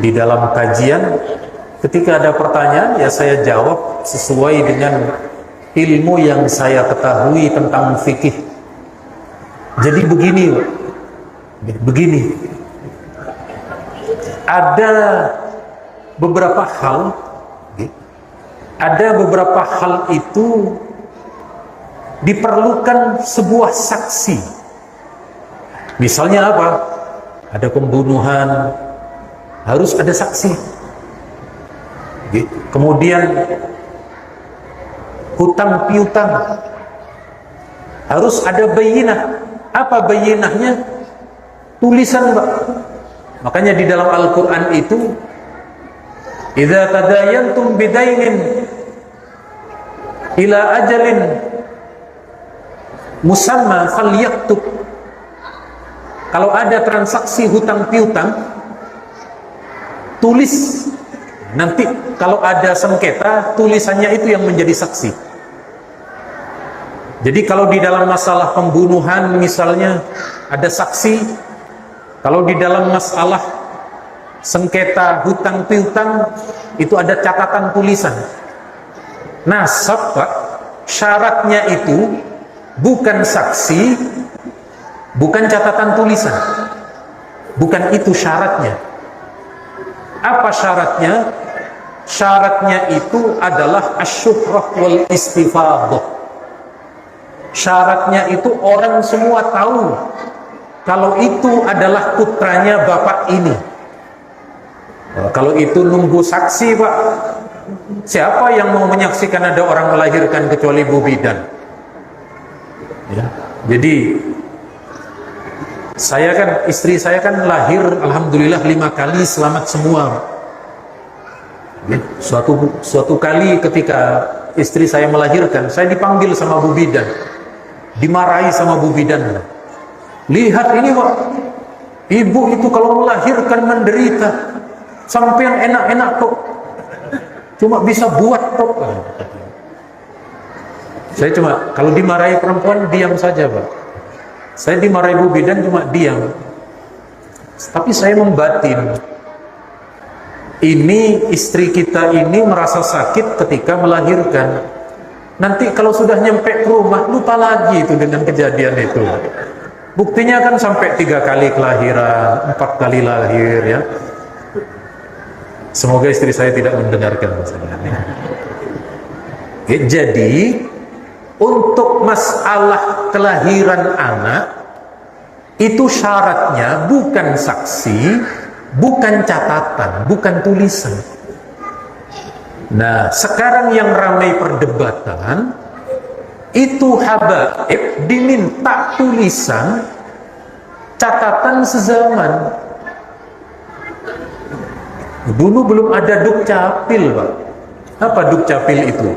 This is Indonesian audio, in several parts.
Di dalam kajian, ketika ada pertanyaan, ya saya jawab sesuai dengan ilmu yang saya ketahui tentang fikih. Jadi begini, ada beberapa hal itu diperlukan sebuah saksi. Misalnya apa? Ada pembunuhan, harus ada saksi. Kemudian hutang piutang, harus ada bayinah. Apa bayinahnya? Tulisan, Pak. Makanya di dalam Al-Quran itu, idza tadayantum bidainin ila ajalin musamma falyaktub. Kalau ada transaksi hutang piutang, tulis. Nanti kalau ada sengketa, tulisannya itu yang menjadi saksi. Jadi kalau di dalam masalah pembunuhan misalnya ada saksi, kalau di dalam masalah sengketa hutang piutang itu ada catatan tulisan. Nasab, Pak, syaratnya itu bukan saksi, bukan catatan tulisan. Bukan itu syaratnya. Apa syaratnya? Syaratnya itu adalah asyuhrah wal istifadhah. Syaratnya itu orang semua tahu kalau itu adalah putranya bapak ini. Kalau itu nunggu saksi, Pak, siapa yang mau menyaksikan ada orang melahirkan kecuali Bu Bidan? Ya. Jadi istri saya kan lahir alhamdulillah 5 kali, selamat semua. Suatu kali ketika istri saya melahirkan, saya dipanggil sama Bu Bidan, dimarahi sama Bu Bidan. Lihat ini, Pak, ibu itu kalau melahirkan menderita, sampean enak-enak kok, cuma bisa buat kok. Saya cuma, kalau dimarahi perempuan diam saja, Pak. Saya dimarahi Bu Bidan cuma diam. Tapi saya membatin, ini istri kita ini merasa sakit ketika melahirkan. Nanti kalau sudah nyampe ke rumah, lupa lagi itu dengan kejadian itu. Buktinya kan sampai 3 kali kelahiran, 4 kali lahir, ya. Semoga istri saya tidak mendengarkan masalahnya. Jadi untuk masalah kelahiran anak itu syaratnya bukan saksi, bukan catatan, bukan tulisan. Nah, sekarang yang ramai perdebatan itu habaib diminta tulisan, catatan sezaman. Dulu belum ada Dukcapil, Pak. Apa Dukcapil itu?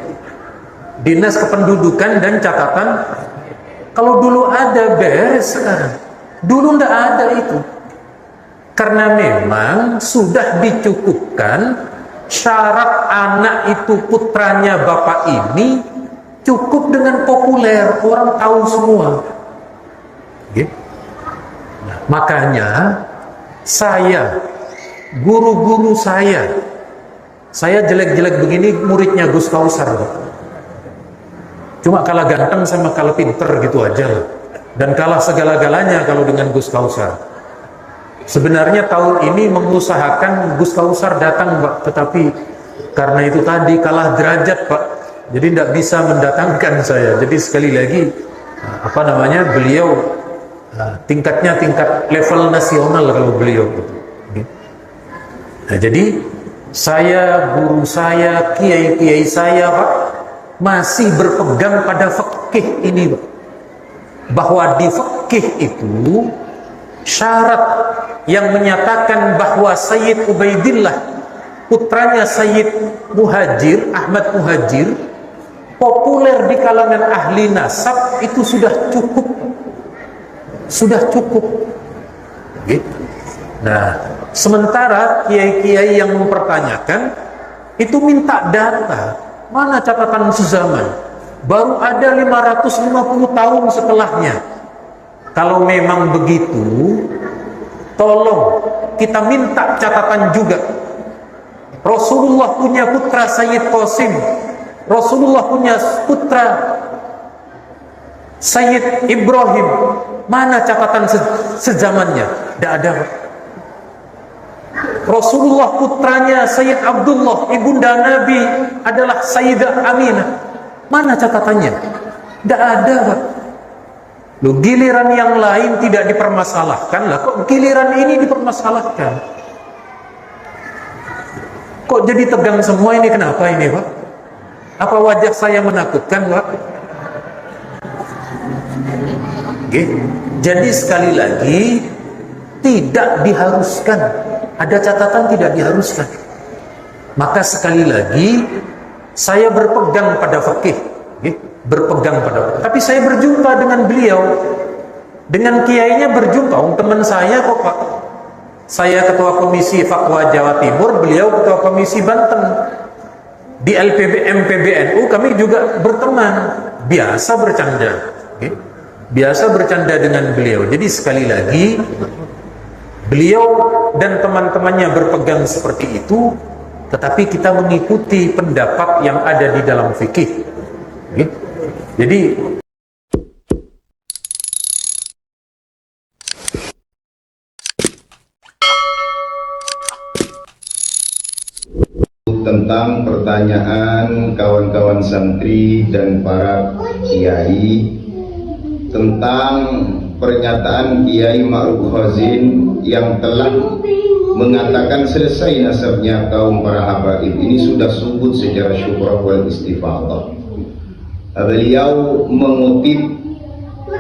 Dinas Kependudukan dan Catatan. Kalau dulu ada, beres sekarang. Dulu enggak ada itu. Karena memang sudah dicukupkan syarat anak itu putranya bapak ini cukup dengan populer, orang tahu semua. Nah, makanya saya, guru-guru saya jelek-jelek begini muridnya Gus Kausar. Cuma kalah ganteng sama kalah pinter gitu aja. Dan kalah segala-galanya kalau dengan Gus Kausar. Sebenarnya tahun ini mengusahakan Gus Kausar datang, Pak, tetapi karena itu tadi kalah derajat, Pak, jadi tidak bisa mendatangkan saya. Jadi sekali lagi, beliau tingkatnya tingkat level nasional kalau beliau. Nah, jadi saya, guru saya, kiai-kiai saya, Pak, masih berpegang pada fikih ini, Pak, bahwa di fikih itu syarat yang menyatakan bahwa Sayyid Ubaidillah, putranya Sayyid Muhajir, Ahmad Muhajir, populer di kalangan ahli nasab, itu sudah cukup. Sudah cukup. Nah, sementara kiai-kiai yang mempertanyakan itu minta data. Mana catatan sezaman? Baru ada 550 tahun setelahnya. Kalau memang begitu, tolong kita minta catatan juga. Rasulullah punya putra Sayyid Qasim, Rasulullah punya putra Sayyid Ibrahim. Mana catatan sezamannya? Tidak ada. Rasulullah putranya Sayyid Abdullah, ibunda Nabi adalah Sayyidah Aminah. Mana catatannya? Tidak ada, Pak. Loh, giliran yang lain tidak dipermasalahkan lah, kok giliran ini dipermasalahkan? Kok jadi tegang semua ini? Kenapa ini, Pak? Apa wajah saya menakutkan, Pak? Jadi sekali lagi, tidak diharuskan. Ada catatan tidak diharuskan. Maka sekali lagi, saya berpegang pada fikih, berpegang pada. Tapi saya berjumpa dengan beliau, dengan kiainya berjumpa. Teman saya kok, Pak. Saya ketua komisi fatwa Jawa Timur, beliau ketua komisi Banten. Di MPBNU kami juga berteman, biasa bercanda. Biasa bercanda dengan beliau. Jadi sekali lagi, beliau dan teman-temannya berpegang seperti itu, tetapi kita mengikuti pendapat yang ada di dalam fikih. Jadi tentang pertanyaan kawan-kawan santri dan para kiai tentang pernyataan Kiai Ma'ruf Khazin yang telah mengatakan selesai nasabnya kaum para habaib ini sudah subut secara syukrah wal istifadah. Beliau mengutip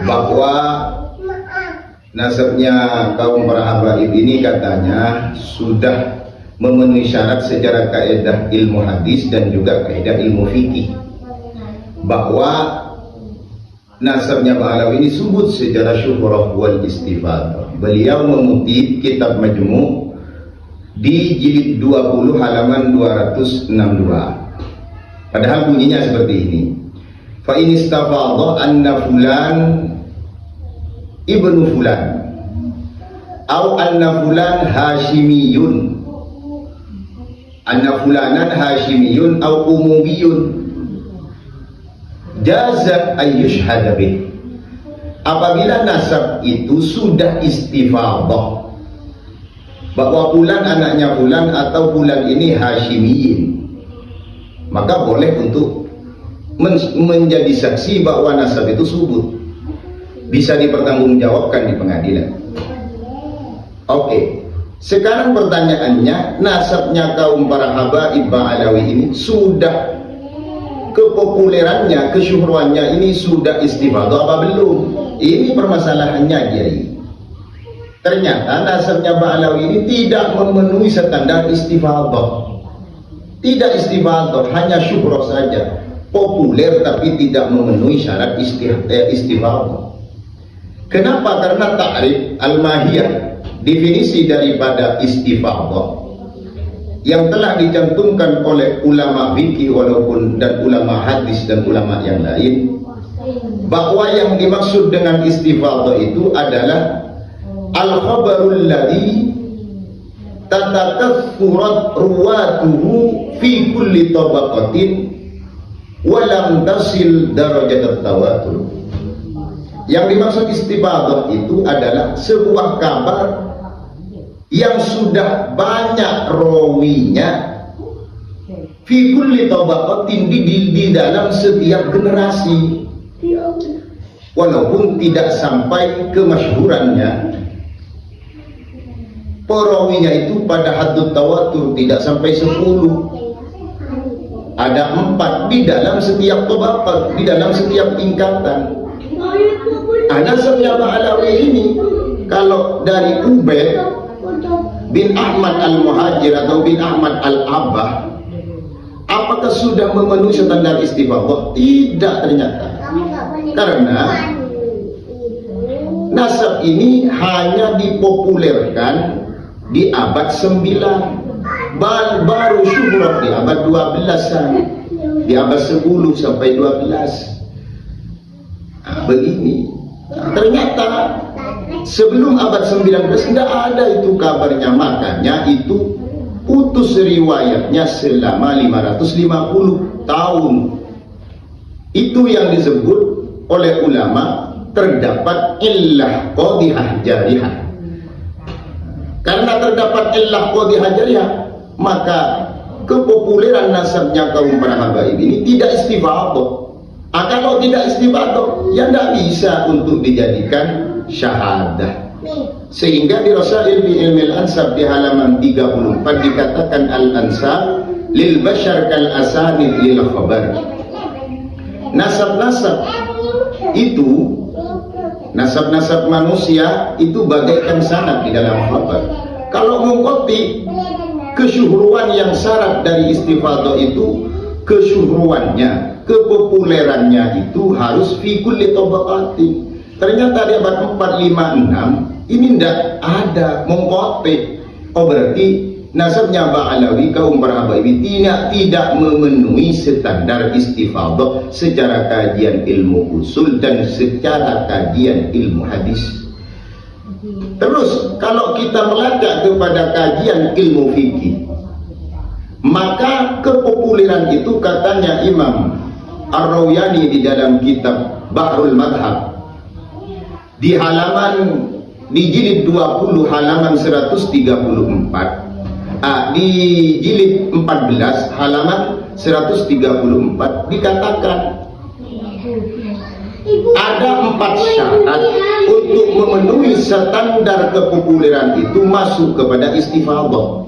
bahwa nasabnya kaum para habaib ini katanya sudah memenuhi syarat secara kaidah ilmu hadis dan juga kaidah ilmu fikih, bahwa nasabnya Ba'alawi ini subut secara syukrah wal istifadah. Beliau mengutip kitab Majmu' di jilid 20 halaman 262. Padahal bunyinya seperti ini. Fa in istafadha anna fulan ibnu fulan au anna fulan hashimiyun, anna fulanan hashimiyun au umumiyun, jaza ayyushhada bih. Apabila nasab itu sudah istifadah bahwa fulan anaknya fulan atau fulan ini hashimiyin, maka boleh untuk menjadi saksi bahwa nasab itu subut, bisa dipertanggungjawabkan di pengadilan. Oke, sekarang pertanyaannya, nasabnya kaum para habaib Ba'alawi ini sudah kepopulerannya, kesyuhrannya ini sudah istifadah apa belum? Ini permasalahannya, Kiai. Ternyata nasabnya Ba'alawi ini tidak memenuhi standar istifadah. Tidak istifadah, hanya syuhrah saja. Populer tapi tidak memenuhi syarat istifadah. Kenapa? Karena ta'rif al-mahiyah, definisi daripada istifadah yang telah dicantumkan oleh ulama fikih walaupun dan ulama hadis dan ulama yang lain, bahwa yang dimaksud dengan istifadah itu adalah al-khabarul ladzi tatakathurat ruwatuhu fi kulli tabaqatin wa lam tasil darajat at-tawatur. Yang dimaksud istifadah itu adalah sebuah kabar yang sudah banyak rawinya fi kulli tabaqatin, di dalam setiap generasi, walaupun tidak sampai kemasyhurannya. Perawinya itu pada haddut tawatur tidak sampai 10, ada 4 di dalam setiap tabaqat, di dalam setiap tingkatan. Nasabnya Ba'alawi ini kalau dari Ubaid bin Ahmad al-Muhajir atau bin Ahmad al-Abbah, apakah sudah memenuhi standar istifadah? Tidak, ternyata. Karena nasab ini hanya dipopulerkan di abad 9, baru syuhrah di abad 12-an, di abad 10 sampai 12. Begini, ternyata sebelum abad 19 tidak ada itu kabarnya, makanya itu putus riwayatnya selama 550 tahun. Itu yang disebut oleh ulama terdapat illah qadhihah jarihah. Karena terdapat illah qadhihah jarihah, maka kepopuleran nasabnya kaum para habaib ini tidak istifadah. Kalau tidak istifadah, ya tidak bisa untuk dijadikan syahadah. Sehingga di Rasail fi Ilmil Ansab di halaman 34 dikatakan al-ansab lil bashar kal asanid lil khabar. Nasab-nasab itu, nasab-nasab manusia itu bagaikan sanad di dalam khabar. Kalau mengkoti kesyuhruan yang syarat dari istifadah itu, kesyuhruannya, kepopulerannya itu harus fi kulli tabaqati. Ternyata di abad 4, 5, 6 ini tidak ada mengkote. Oh, berarti nasabnya Ba'alawi kaum para habaib tidak memenuhi standar istifadah secara kajian ilmu usul dan secara kajian ilmu hadis. Terus kalau kita melacak kepada kajian ilmu fikih, maka kepopuleran itu katanya Imam Ar-Rawiyani di dalam kitab Bahrul Madhab di halaman, di jilid 20 halaman 134, di jilid 14 halaman 134 dikatakan ada 4 syarat untuk memenuhi standar kepopuleran itu masuk kepada istifadah.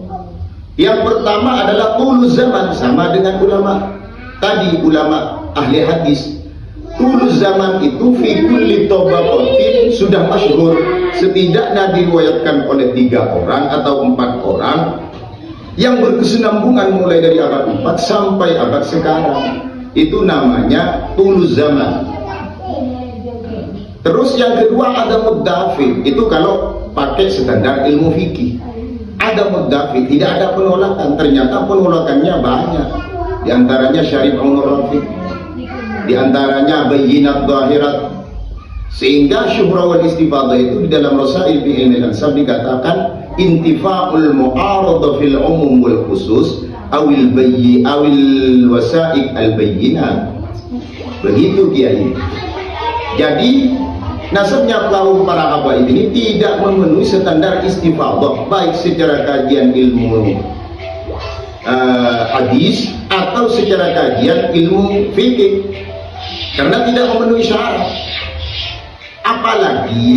Yang pertama adalah tuluz zaman, sama dengan ulama tadi, ulama ahli hadis. Tuluz zaman itu fi kulli tabaqatin sudah masyhur, setidaknya diriwayatkan oleh 3 orang atau 4 orang yang berkesinambungan mulai dari abad 4 sampai abad sekarang. Itu namanya tuluz zaman. Terus yang kedua ada muddafi, itu kalau pakai standar ilmu fikih. Ada muddafi, tidak ada penolakan. Ternyata penolakannya banyak. Di antaranya Syarif'un Rafiq, di antaranya Bayyinat Zahirat. Sehingga syuhra wal istifadah itu di dalam Rasail fi Ilmil Ansab dikatakan intifa'ul mu'aradah fil umum wal khusus awil wasa'iq al bayyinat. Begitu kiai. Jadi nasabnya kaum para habaib ini tidak memenuhi standar istifadah baik secara kajian ilmu hadis atau secara kajian ilmu fikih, karena tidak memenuhi syarat. Apalagi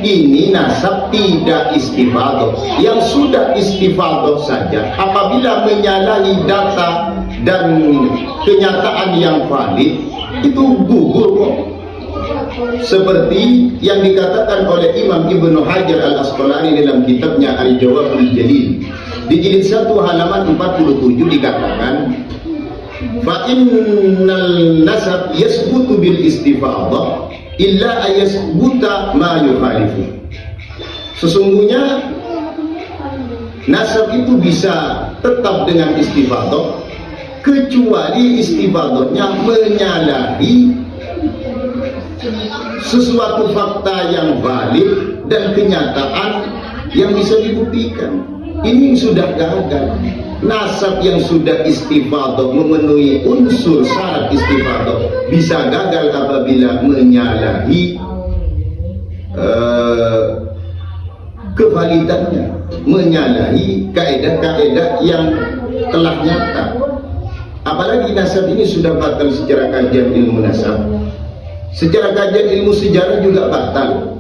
ini nasab tidak istifadah. Yang sudah istifadah saja apabila menyalahi data dan kenyataan yang valid itu gugur kok. Seperti yang dikatakan oleh Imam Ibnu Hajar Al-Asqalani dalam kitabnya Al-Jawabul Jalil di jilid 1 halaman 47 dikatakan fa innal nasab yasbutu bil istifadah illa ayasbuta ma yukhalifu. Sesungguhnya nasab itu bisa tetap dengan istifadah kecuali istifadahnya menyalahi sesuatu fakta yang valid dan kenyataan yang bisa dibuktikan. Ini sudah gagal. Nasab yang sudah istifadah memenuhi unsur syarat istifadah bisa gagal apabila menyalahi kevalidannya, menyalahi kaedah-kaedah yang telah nyata. Apalagi nasab ini sudah batal secara kajian ilmu nasab. Secara kajian ilmu sejarah juga batal,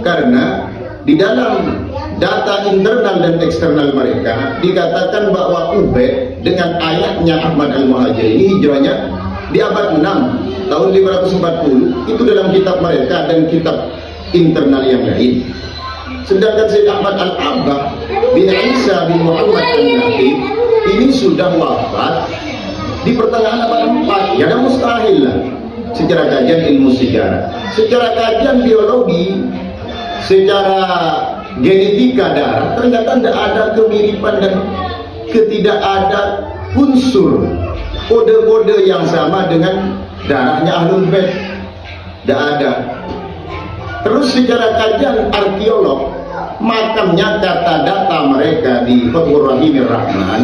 karena di dalam data internal dan eksternal mereka dikatakan bahwa Ubaid dengan ayahnya Ahmad Al-Muhajir ini hijrahnya di abad 6 tahun 540, itu dalam kitab mereka dan kitab internal yang lain. Sedangkan Sayyid Ahmad Al-Abbah bin Isa bin Muhammad Al-Naqib ini sudah wafat di pertengahan abad 4. Ya, mustahil lah secara kajian ilmu sejarah. Secara kajian biologi, secara genetika darah, ternyata tidak ada kemiripan dan ketidak ada unsur kode-kode yang sama dengan darahnya Ahlul Bait. Tidak ada. Terus secara kajian arkeolog, makamnya kata data mereka di Fathur Rahimir Rahman,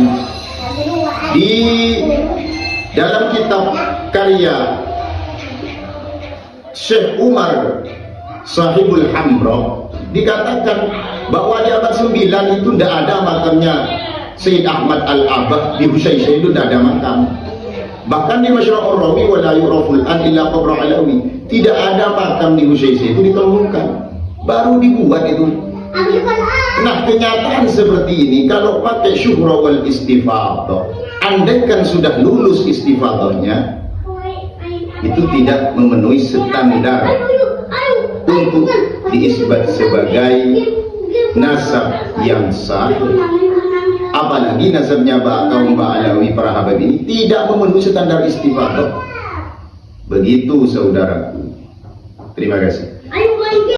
di dalam kitab karya Syekh Umar Sahibul Hamra dikatakan bahwa di abad 9 itu tidak ada makamnya Sayyid Ahmad Al-Abad. Di Husaysy itu tidak ada makam. Bahkan di Masyra'ur Rawi wa la yuraful an illa qabra alawi, tidak ada makam di Husaysy itu ditemukan, baru dibuat itu. Nah, kenyataan seperti ini kalau pakai syuhra wal istifadhah, andaikan sudah lulus istifadhahnya, itu tidak memenuhi standar untuk diisbat sebagai nasab yang sah. Apalagi nasabnya kaum Ba'alawi para Habib ini tidak memenuhi standar istifadhah. Begitu saudaraku. Terima kasih.